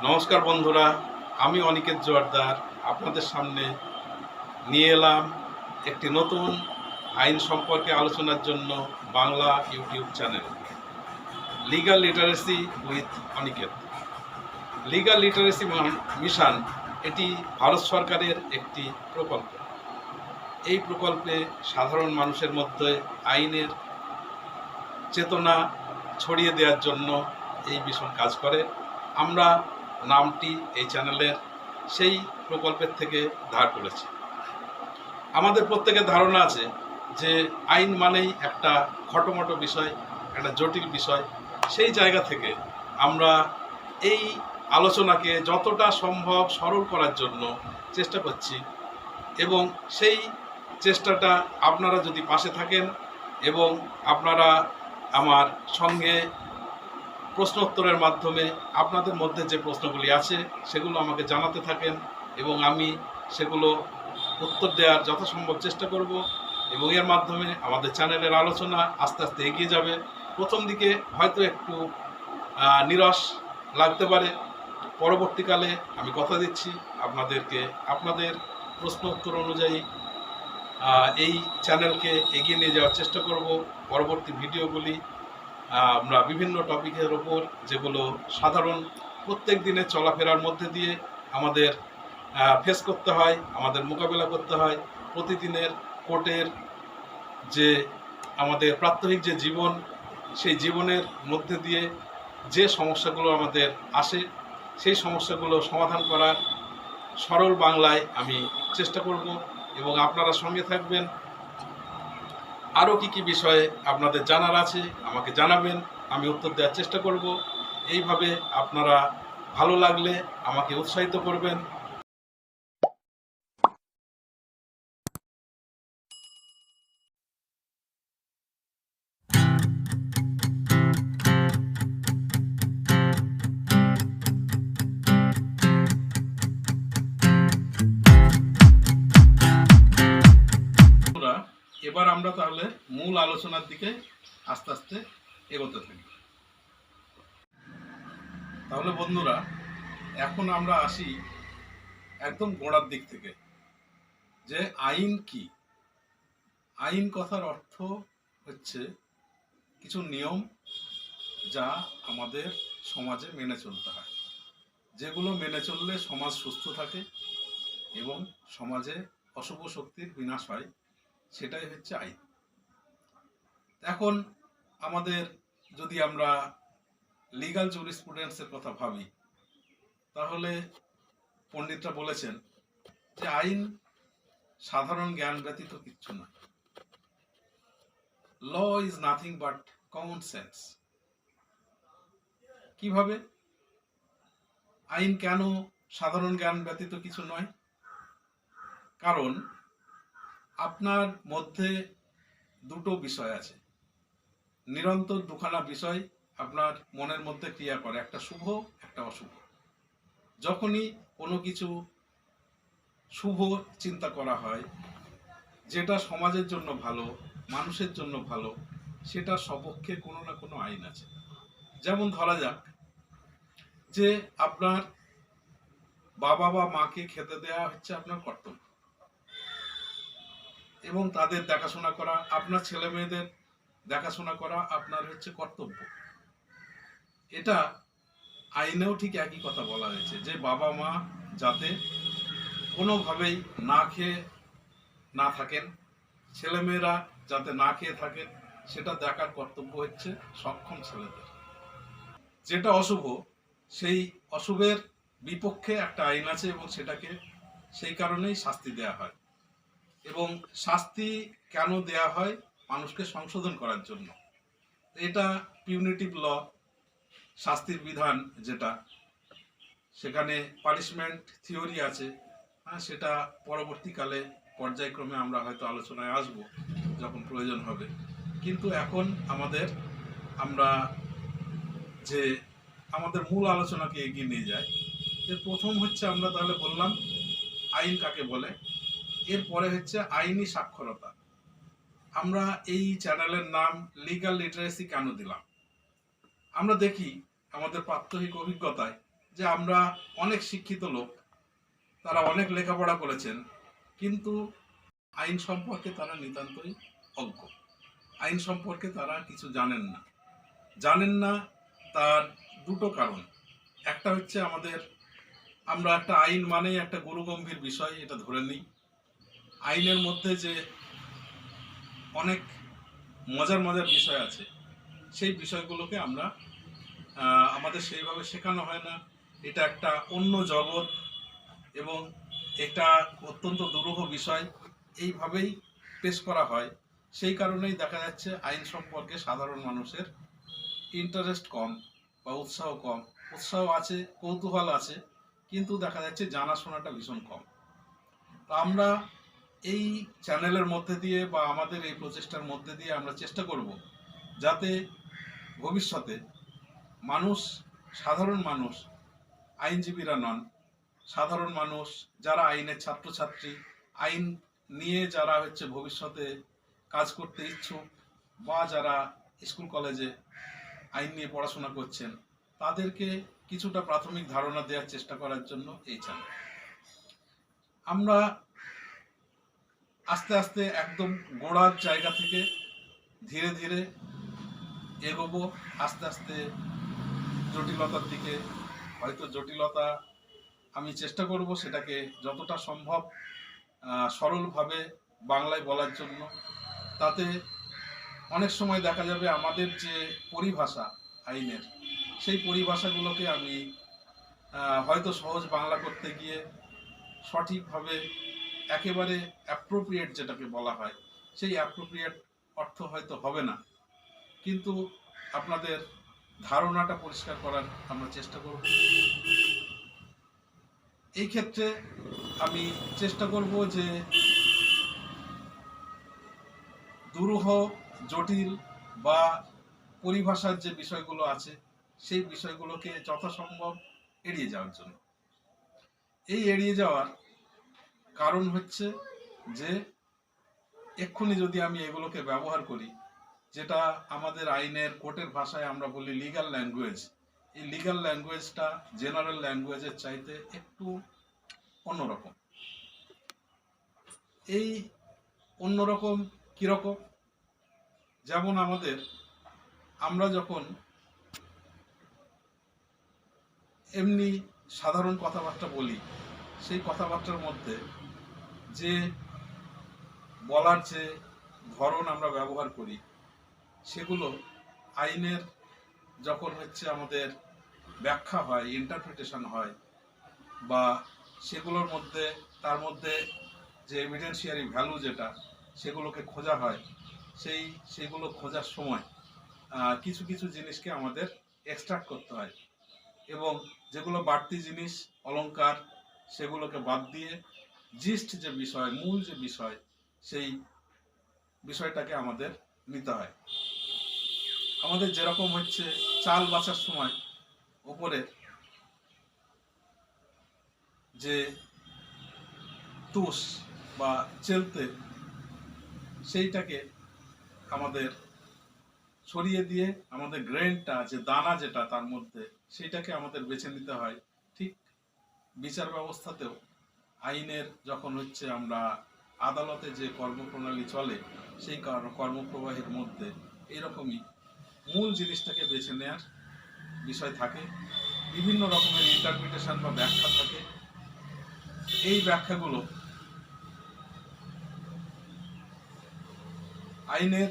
নমস্কার বন্ধুরা, আমি অনিকেত জোয়ারদার আপনাদের সামনে নিয়ে এলাম একটি নতুন আইন সম্পর্কে আলোচনার জন্য Bangla YouTube channel legal literacy with Aniket. Legal literacy mission এটি ভারত সরকারের একটি প্রকল্প। এই প্রকল্পে সাধারণ মানুষের মধ্যে আইনের চেতনা ছড়িয়ে দেওয়ার জন্য এই মিশন কাজ করে। আমরা নামটি এই চ্যানেলের সেই প্রকল্পের থেকে ধার করেছি। আমাদের প্রত্যেকের ধারণা আছে যে আইন মানেই একটা খটোমটো বিষয়, একটা জটিল বিষয়। সেই জায়গা থেকে আমরা এই আলোচনাকে যতটা সম্ভব সরল করার জন্য চেষ্টা করছি, এবং সেই চেষ্টাটা আপনারা যদি পাশে থাকেন এবং আপনারা আমার সঙ্গে প্রশ্ন উত্তরের মাধ্যমে আপনাদের মধ্যে যে প্রশ্নগুলি আছে সেগুলো আমাকে জানাতে থাকেন, এবং আমি সেগুলো উত্তর দেওয়ার যথাসম্ভব চেষ্টা করব, এবং এর মাধ্যমে আমাদের চ্যানেলের আলোচনা আস্তে আস্তে এগিয়ে যাবে। প্রথম দিকে হয়তো একটু নিরস লাগতে পারে, পরবর্তীকালে আমি কথা দিচ্ছি আপনাদেরকে আপনাদের প্রশ্ন উত্তর অনুযায়ী এই চ্যানেলকে এগিয়ে নিয়ে যাওয়ার চেষ্টা করব। পরবর্তী ভিডিওগুলি আমরা বিভিন্ন টপিকের ওপর, যেগুলো সাধারণ প্রত্যেক দিনের চলাফেরার মধ্যে দিয়ে আমাদের ফেস করতে হয়, আমাদের মোকাবেলা করতে হয়। প্রতিদিনের কোর্টের যে আমাদের প্রাত্যহিক যে জীবন, সেই জীবনের মধ্যে দিয়ে যে সমস্যাগুলো আমাদের আসে, সেই সমস্যাগুলো সমাধান করার সরল বাংলায় আমি চেষ্টা করব, এবং আপনারা সঙ্গে থাকবেন। আরও কী বিষয়ে আপনাদের জানার আছে আমাকে জানাবেন, আমি উত্তর দেওয়ার চেষ্টা করব। এইভাবে আপনারা ভালো লাগলে আমাকে উৎসাহিত করবেন। এবার আমরা তাহলে মূল আলোচনার দিকে আস্তে আস্তে এগোতে থাকি। তাহলে বন্ধুরা, এখন আমরা আসি একদম গোড়ার দিক থেকে, যে আইন কি। আইন কথার অর্থ হচ্ছে কিছু নিয়ম যা আমাদের সমাজে মেনে চলতে হয়, যেগুলো মেনে চললে সমাজ সুস্থ থাকে এবং সমাজে অশুভ শক্তির বিনাশ হয়, সেটাই হচ্ছে আইন। এখন আমাদের যদি আমরা লিগ্যাল জুরিসপ্রুডেন্সের কথা ভাবি, তাহলে পণ্ডিতরা বলেছেন যে আইন সাধারণ জ্ঞান ব্যতীত কিচ্ছু নয়। Law is nothing but common sense. কিভাবে? আইন কেন সাধারণ জ্ঞান ব্যতীত কিছু নয়? কারণ আপনার মধ্যে দুটো বিষয় আছে, নিরন্তর দুখানা বিষয় আপনার মনের মধ্যে ক্রিয়া করে, একটা শুভ একটা অশুভ। যখনই কোনো কিছু শুভ চিন্তা করা হয়, যেটা সমাজের জন্য ভালো, মানুষের জন্য ভালো, সেটা সপক্ষে কোনো না কোনো আইন আছে। যেমন ধরা যাক যে আপনার বাবা বা মাকে খেতে দেওয়া হচ্ছে আপনার কর্তব্য, এবং তাদের দেখাশোনা করা, আপনার ছেলে মেয়েদের দেখাশোনা করা আপনার হচ্ছে কর্তব্য। এটা আইনেও ঠিক একই কথা বলা হয়েছে, যে বাবা মা যাতে কোনোভাবেই না খেয়ে না থাকেন, ছেলেমেয়েরা যাতে না খেয়ে থাকেন, সেটা দেখার কর্তব্য হচ্ছে সক্ষম ছেলেদের। যেটা অশুভ, সেই অশুভের বিপক্ষে একটা আইন আছে, এবং সেটাকে সেই কারণেই শাস্তি দেয়া হয়। এবং শাস্তি কেন দেয়া হয়? মানুষকে সংশোধন করার জন্য। এটা পিউনিটিভ ল, শাস্তির বিধান যেটা, সেখানে পানিশমেন্ট থিওরি আছে। সেটা পরবর্তীকালে পর্যায়ক্রমে আমরা হয়তো আলোচনায় আসব যখন প্রয়োজন হবে। কিন্তু এখন আমরা যে আমাদের মূল আলোচনাকে এগিয়ে নিয়ে যাই, যে প্রথম হচ্ছে আমরা তাহলে বললাম আইন কাকে বলে, এরপরে হচ্ছে আইনি সাক্ষরতা। আমরা এই চ্যানেলের নাম লিগ্যাল লিটারেসি কেন দিলাম? আমরা দেখি আমাদের প্রাত্যহিক অভিজ্ঞতায় যে আমরা অনেক শিক্ষিত লোক, তারা অনেক লেখাপড়া করেছেন, কিন্তু আইন সম্পর্কে তারা নিতান্তই অজ্ঞ। আইন সম্পর্কে তারা কিছু জানেন না। তার দুটো কারণ। একটা হচ্ছে আমরা একটা আইন মানেই একটা গুরুগম্ভীর বিষয়, এটা ধরে নিই। আইনের মধ্যে যে অনেক মজার মজার বিষয় আছে, সেই বিষয়গুলোকে আমাদের সেইভাবে শেখানো হয় না। এটা একটা অন্য জগৎ এবং এটা অত্যন্ত দুরূহ বিষয়, এইভাবেই পেশ করা হয়। সেই কারণেই দেখা যাচ্ছে আইন সম্পর্কে সাধারণ মানুষের ইন্টারেস্ট কম বা উৎসাহ কম। উৎসাহ আছে, কৌতূহল আছে, কিন্তু দেখা যাচ্ছে জানাশোনাটা ভীষণ কম। তো আমরা এই চ্যানেলের মধ্যে দিয়ে বা আমাদের এই প্রচেষ্টার মধ্যে দিয়ে আমরা চেষ্টা করব যাতে ভবিষ্যতে সাধারণ মানুষ, আইনজীবীরা নন, সাধারণ মানুষ যারা আইনের ছাত্রছাত্রী, আইন নিয়ে যারা ভবিষ্যতে কাজ করতে ইচ্ছুক, বা যারা স্কুল কলেজে আইন নিয়ে পড়াশোনা করছেন, তাদেরকে কিছুটা প্রাথমিক ধারণা দেওয়ার চেষ্টা করার জন্য এই চ্যানেল। আমরা আস্তে আস্তে একদম গোড়ার জায়গা থেকে ধীরে ধীরে এগোবো, আস্তে আস্তে জটিলতার দিকে। হয়তো জটিলতা আমি চেষ্টা করব সেটাকে যতটা সম্ভব সরলভাবে বাংলায় বলার জন্য। তাতে অনেক সময় দেখা যাবে আমাদের যে পরিভাষা আইনের, সেই পরিভাষাগুলোকে আমি হয়তো সহজ বাংলা করতে গিয়ে সঠিকভাবে একেবারে অ্যাপ্রোপ্রিয়েট যেটাকে বলা হয়, সেই অ্যাপ্রোপ্রিয়েট অর্থ হয়তো হবে না, কিন্তু আপনাদের ধারণাটা পরিষ্কার করার আমরা চেষ্টা করব। এই ক্ষেত্রে আমি চেষ্টা করব যে দুরূহ, জটিল বা পরিভাষার যে বিষয়গুলো আছে, সেই বিষয়গুলোকে যথাসম্ভব এড়িয়ে যাওয়ার জন্য। এই এড়িয়ে যাওয়ার কারণ হচ্ছে যে এক্ষুনি যদি আমি এগুলোকে ব্যবহার করি, যেটা আমাদের আইনের কোর্টের ভাষায় আমরা বলি লিগ্যাল ল্যাঙ্গুয়েজ, এই লিগ্যাল ল্যাঙ্গুয়েজটা জেনারেল ল্যাঙ্গুয়েজের চাইতে একটু অন্যরকম। এই অন্যরকম কীরকম? যেমন আমরা যখন এমনি সাধারণ কথাবার্তা বলি, সেই কথাবার্তার মধ্যে যে বলার যে ধরন আমরা ব্যবহার করি, সেগুলো আইনের যখন আমাদের ব্যাখ্যা হয়, ইন্টারপ্রিটেশন হয়, বা সেগুলোর মধ্যে তার মধ্যে যে এভিডেন্সিয়ারি ভ্যালু যেটা, সেগুলোকে খোঁজা হয়, সেগুলো খোঁজার সময় কিছু কিছু জিনিসকে আমাদের এক্সট্রাক্ট করতে হয়, এবং যেগুলো বাড়তি জিনিস, অলংকার, সেগুলোকে বাদ দিয়ে জিস্ট যে বিষয়, মূল যে বিষয়, সেই বিষয়টাকে আমাদের নিতে হয়। আমাদের যেরকম চাল বাছার সময় উপরে যে তুষ বা চেলতে, সেইটাকে আমাদের সরিয়ে দিয়ে আমাদের গ্রেনটা, যে দানা যেটা তার মধ্যে, সেইটাকে আমাদের বেছে নিতে হয়। ঠিক বিচার ব্যবস্থাতেও আইনের যখন আমরা আদালতে যে কর্মপ্রণালী চলে, সেই কর্মপ্রবাহের মধ্যে এরকমই মূল জিনিসটাকে বেছে নেওয়ার বিষয় থাকে। বিভিন্ন রকমের ইন্টারপ্রিটেশন বা ব্যাখ্যা থাকে। এই ব্যাখ্যাগুলো আইনের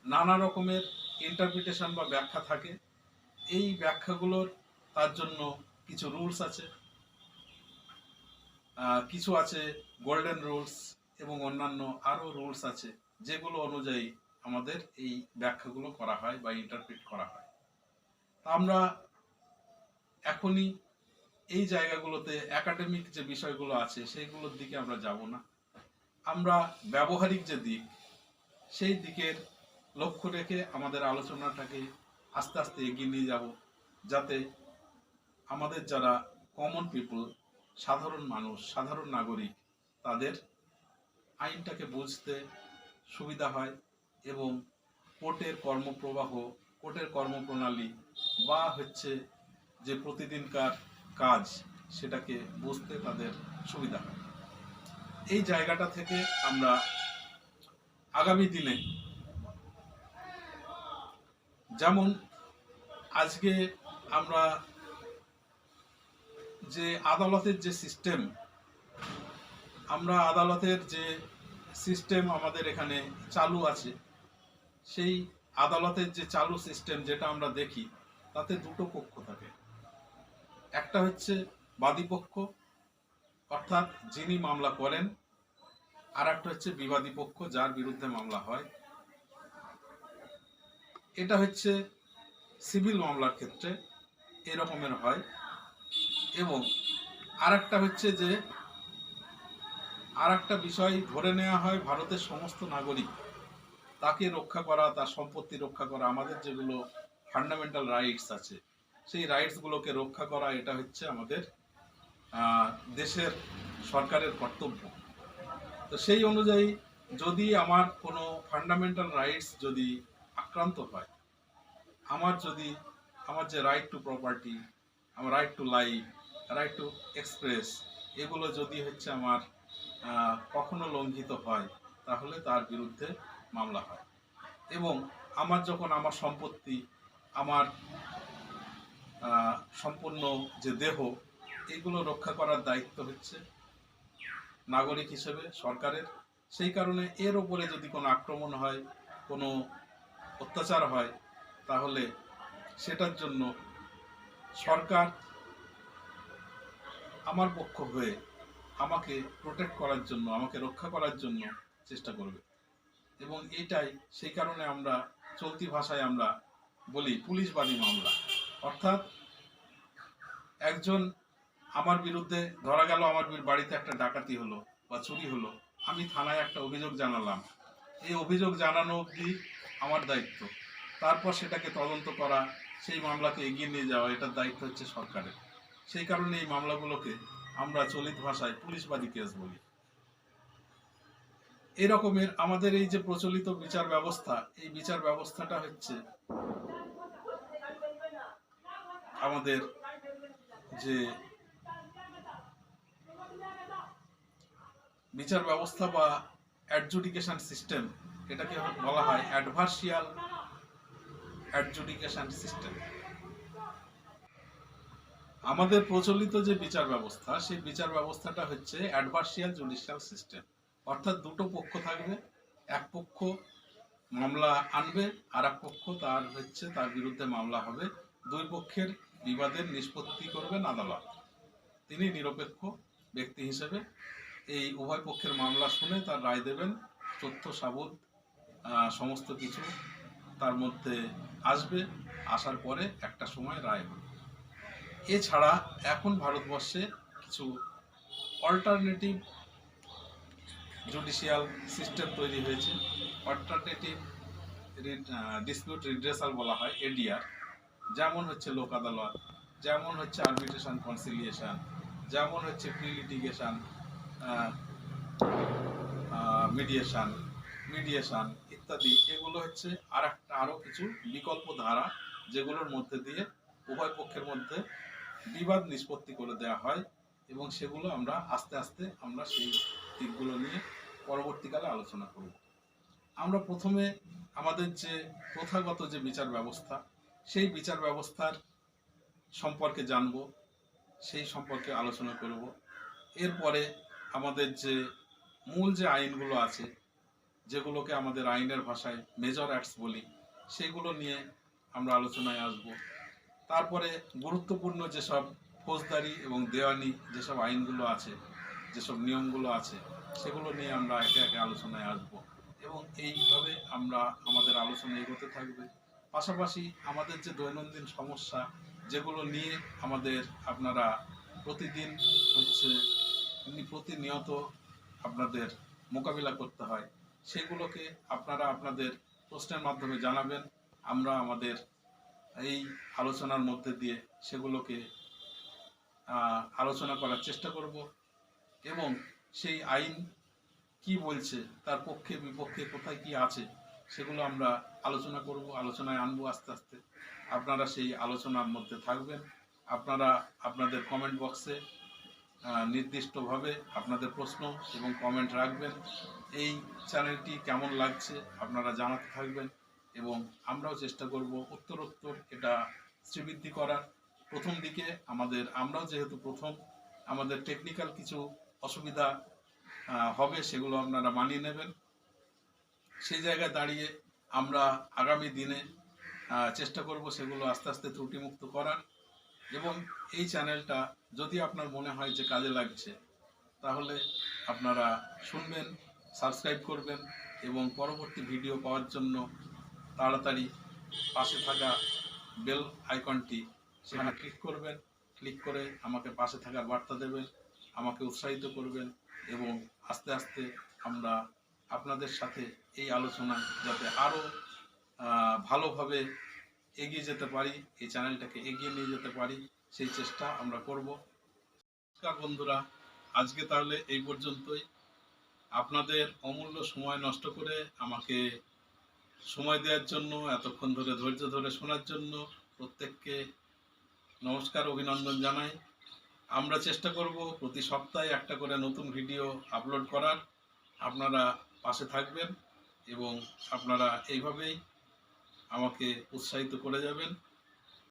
নানা রকমের ইন্টারপ্রিটেশন বা ব্যাখ্যা থাকে। এই ব্যাখ্যাগুলোর তার জন্য কিছু রুলস আছে, কিছু আছে গোল্ডেন রুলস, এবং অন্যান্য আরও রুলস আছে, যেগুলো অনুযায়ী আমাদের এই ব্যাখ্যাগুলো করা হয় বা ইন্টারপ্রিট করা হয়। আমরা এখনই এই জায়গাগুলোতে একাডেমিক যে বিষয়গুলো আছে, সেইগুলোর দিকে আমরা যাব না। আমরা ব্যবহারিক যে দিক, সেই দিকের লক্ষ্য রেখে আমাদের আলোচনাটাকে আস্তে আস্তে এগিয়ে নিয়ে যাব, যাতে আমাদের যারা কমন পিপল, সাধারণ মানুষ, সাধারণ নাগরিক, তাদের আইনটাকে বুঝতে সুবিধা হয়, এবং কোর্টের কর্মপ্রবাহ, কোর্টের কর্মপ্রণালী, বা যে প্রতিদিনকার কাজ সেটাকে বুঝতে তাদের সুবিধা হয়। এই জায়গাটা থেকে আমরা আগামী দিনে, যেমন আজকে আমরা যে আদালতের যে সিস্টেম, আমাদের এখানে চালু আছে, সেই আদালতের যে চালু সিস্টেম যেটা আমরা দেখি, তাতে দুটো পক্ষ থাকে। একটা হচ্ছে বাদী পক্ষ, অর্থাৎ যিনি মামলা করেন, আর একটা হচ্ছে বিবাদী পক্ষ, যার বিরুদ্ধে মামলা হয়। এটা হচ্ছে সিভিল মামলার ক্ষেত্রে এরকমের হয়। এবং আরেকটা হচ্ছে যে আরেকটা বিষয় ধরে নেওয়া হয়, ভারতের সমস্ত নাগরিক, তাকে রক্ষা করা, তার সম্পত্তি রক্ষা করা, আমাদের যেগুলো ফান্ডামেন্টাল রাইটস আছে, সেই রাইটসগুলোকে রক্ষা করা, এটা হচ্ছে আমাদের দেশের সরকারের কর্তব্য। তো সেই অনুযায়ী যদি আমার কোনো ফান্ডামেন্টাল রাইটস যদি আক্রান্ত হয়, আমার যে রাইট টু প্রপার্টি, আমার right to life, right to express, এগুলো যদি হচ্ছে আমার কখনো লঙ্ঘিত হয়, তাহলে তার বিরুদ্ধে মামলা হয়। এবং আমার যখন আমার সম্পত্তি, আমার সম্পূর্ণ যে দেহ, এগুলো রক্ষা করার দায়িত্ব হচ্ছে নাগরিক হিসেবে সরকারের। সেই কারণে এর ওপরে যদি কোনো আক্রমণ হয়, কোনো অত্যাচার হয়, তাহলে সেটার জন্য সরকার আমার পক্ষ হয়ে আমাকে প্রোটেক্ট করার জন্য, আমাকে রক্ষা করার জন্য চেষ্টা করবে। এবং এটাই সেই কারণে আমরা চলতি ভাষায় আমরা বলি পুলিশবাদী মামলা। অর্থাৎ একজন, আমার বিরুদ্ধে ধরা গেল, আমার বাড়িতে একটা ডাকাতি হলো বা চুরি হলো, আমি থানায় একটা অভিযোগ জানালাম, এই অভিযোগ জানানো অবধি আমার দায়িত্ব, তারপর সেটাকে তদন্ত করা, সেই মামলাকে এগিয়ে নিয়ে যাওয়া, এটার দায়িত্ব হচ্ছে সরকারের। সেই কারণে এই মামলাগুলোকে আমরা চলিত ভাষায় পুলিশবাদী কেস বলি। এরকমের আমাদের এই যে প্রচলিত বিচার ব্যবস্থা, এই বিচার ব্যবস্থাটা হচ্ছে আমাদের যে বিচার ব্যবস্থা বা অ্যাডজুডিকেশন সিস্টেম, এটাকে বলা হয় অ্যাডভার্সিয়াল অ্যাডজুডিকেশন সিস্টেম। আমাদের প্রচলিত যে বিচার ব্যবস্থা, সেই বিচার ব্যবস্থাটা হচ্ছে অ্যাডভার্সিয়াল জুডিশিয়াল সিস্টেম। অর্থাৎ দুটো পক্ষ থাকবে, এক পক্ষ মামলা আনবে, আর এক পক্ষ তার বিরুদ্ধে মামলা হবে। দুই পক্ষের বিবাদের নিষ্পত্তি করবেন আদালত। তিনি নিরপেক্ষ ব্যক্তি হিসেবে এই উভয় পক্ষের মামলা শুনে তার রায় দেবেন। তথ্য সাবুত সমস্ত কিছু তার মধ্যে আসবে, আসার পরে একটা সময় রায় হবে। এছাড়া এখন ভারতবর্ষে কিছু অল্টারনেটিভ জুডিশিয়াল সিস্টেম তৈরি হয়েছে। অল্টারনেটিভ ডিসপিউট রিড্রেসাল বলা হয়, এডিআর। যেমন হচ্ছে লোক আদালত, যেমন হচ্ছে আরবিট্রেশন কনসিলিয়েশন, যেমন হচ্ছে প্রি লিটিগেশন মিডিয়েশন ইত্যাদি। এগুলো হচ্ছে আরও কিছু বিকল্প ধারা, যেগুলোর মধ্যে দিয়ে উভয় পক্ষের মধ্যে বিবাদ নিষ্পত্তি করে দেওয়া হয়। এবং সেগুলো আমরা আস্তে আস্তে আমরা সেই দিকগুলো নিয়ে পরবর্তীকালে আলোচনা করব। আমরা প্রথমে আমাদের যে প্রথাগত যে বিচার ব্যবস্থা, সেই বিচার ব্যবস্থার সম্পর্কে জানব, সেই সম্পর্কে আলোচনা করব। এরপরে আমাদের যে মূল যে আইনগুলো আছে, যেগুলোকে আমাদের আইনের ভাষায় মেজর অ্যাক্টস বলি, সেগুলো নিয়ে আমরা আলোচনায় আসব। তারপরে গুরুত্বপূর্ণ যেসব ফৌজদারি এবং দেওয়ানি যেসব আইনগুলো আছে, যেসব নিয়মগুলো আছে, সেগুলো নিয়ে আমরা একে একে আলোচনায় আসব। এবং এইভাবে আমরা আমাদের আলোচনা এগোতে থাকবে। পাশাপাশি আমাদের যে দৈনন্দিন সমস্যা, যেগুলো নিয়ে আমাদের আপনারা প্রতিদিন প্রতিনিয়ত আপনাদের মোকাবিলা করতে হয়, সেগুলোকে আপনারা আপনাদের প্রশ্নের মাধ্যমে জানাবেন। আমরা আমাদের এই আলোচনার মধ্যে দিয়ে সেগুলোকে আলোচনা করার চেষ্টা করব। এবং সেই আইন কি বলছে, তার পক্ষে বিপক্ষে কোথায় কি আছে, সেগুলো আমরা আলোচনা করব, আলোচনায় আনবো আস্তে আস্তে। আপনারা সেই আলোচনার মধ্যে থাকবেন আপনারা আপনাদের কমেন্ট বক্সে নির্দিষ্টভাবে আপনাদের প্রশ্ন এবং কমেন্ট রাখবেন। এই চ্যানেলটি কেমন লাগছে আপনারা জানাতে থাকবেন এবং আমরাও চেষ্টা করব উত্তরোত্তর এটা শ্রীবৃদ্ধি করার। প্রথম দিকে আমরাও যেহেতু প্রথম, আমাদের টেকনিক্যাল কিছু অসুবিধা হবে, সেগুলো আপনারা মানিয়ে নেবেন। সেই জায়গায় দাঁড়িয়ে আমরা আগামী দিনে চেষ্টা করব সেগুলো আস্তে আস্তে ত্রুটিমুক্ত করার। এবং এই চ্যানেলটা যদি আপনার মনে হয় যে কাজে লাগছে, তাহলে আপনারা শুনবেন, সাবস্ক্রাইব করবেন এবং পরবর্তী ভিডিও পাওয়ার জন্য তাড়াতাড়ি পাশে থাকা বেল আইকনটি সেখানে ক্লিক করবেন। ক্লিক করে আমাকে পাশে থাকার বার্তা দেবেন, আমাকে উৎসাহিত করবেন এবং আস্তে আস্তে আমরা আপনাদের সাথে এই আলোচনা যাতে আরও ভালোভাবে এগিয়ে যেতে পারি, এই চ্যানেলটাকে এগিয়ে নিয়ে যেতে পারি, সেই চেষ্টা আমরা করব। নমস্কার বন্ধুরা, আজকে তাহলে এই পর্যন্তই। আপনাদের অমূল্য সময় নষ্ট করে আমাকে সময় দেওয়ার জন্য, এতক্ষণ ধরে ধৈর্য ধরে শোনার জন্য প্রত্যেককে নমস্কার, অভিনন্দন জানাই। আমরা চেষ্টা করব প্রতি সপ্তাহে একটা করে নতুন ভিডিও আপলোড করার। আপনারা পাশে থাকবেন এবং আপনারা এইভাবেই আমাকে উৎসাহিত করে যাবেন।